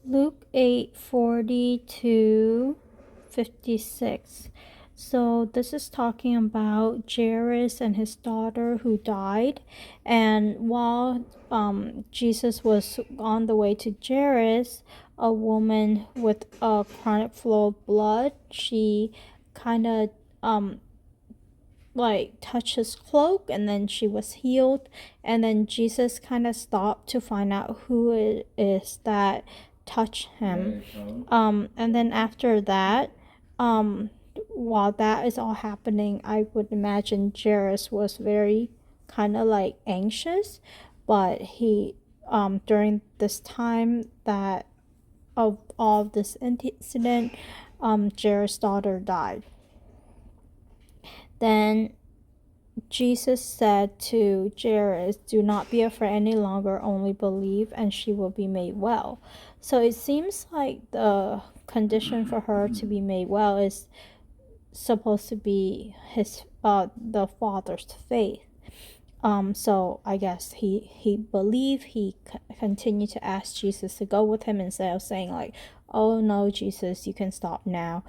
Luke 8:40 to 56. So this is talking about Jairus and his daughter who died. And while Jesus was on the way to Jairus, a woman with a chronic flow of blood, she kind of touched his cloak, and then she was healed. And then Jesus kind of stopped to find out who it is that touched him. And then after that, while that is all happening, I would imagine Jairus was very kind of anxious, but he during this time that of all of this incident, Jairus' daughter died. Then Jesus said to Jairus, "Do not be afraid any longer, only believe, and she will be made well." So it seems like the condition for her to be made well is supposed to be the father's faith. So I guess he believed. He continued to ask Jesus to go with him instead of saying "Oh no, Jesus, you can stop now."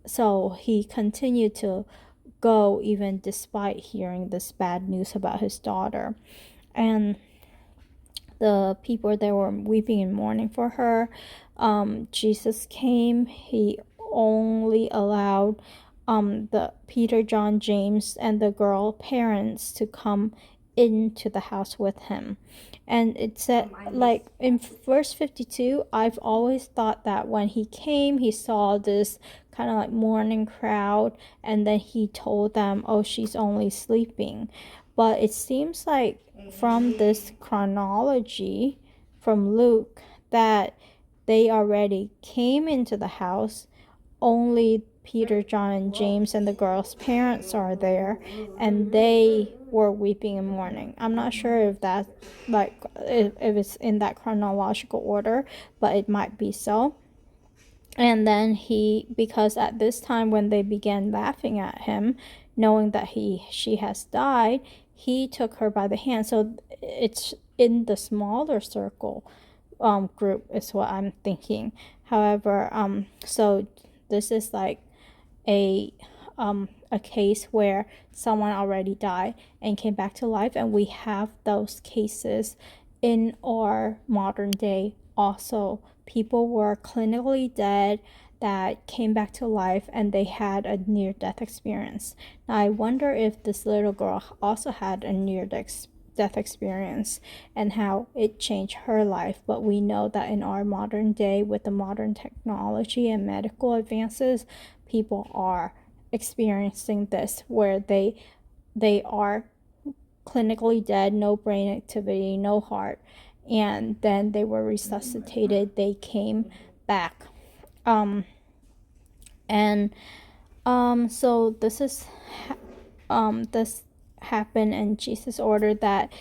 So he continued to go even despite hearing this bad news about his daughter. And the people that were weeping and mourning for her, Jesus came. He only allowed the Peter, John, James, and the girl parents to come into the house with him. And it said, in verse 52, I've always thought that when he came, he saw this kind of mourning crowd, and then he told them, "Oh, she's only sleeping." But it seems like from this chronology from Luke that they already came into the house. Only Peter, John, and James and the girl's parents are there, and they were weeping and mourning. I'm not sure if that's if it's in that chronological order, but it might be so. And then because at this time when they began laughing at him, knowing that she has died, he took her by the hand. So it's in the smaller circle group is what I'm thinking. However, so this is a case where someone already died and came back to life, and we have those cases in our modern day also. People were clinically dead that came back to life, and they had a near-death experience. Now I wonder if this little girl also had a near-death experience and how it changed her life. But we know that in our modern day, with the modern technology and medical advances, people are experiencing this where they are clinically dead, no brain activity, no heart, and then they were resuscitated, they came back. So this happened, and Jesus ordered that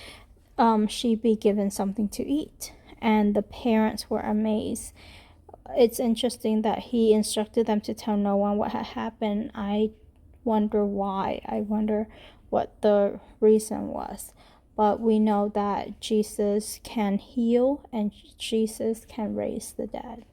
she be given something to eat, and the parents were amazed. It's interesting that he instructed them to tell no one what had happened. I wonder why. I wonder what the reason was. But we know that Jesus can heal and Jesus can raise the dead.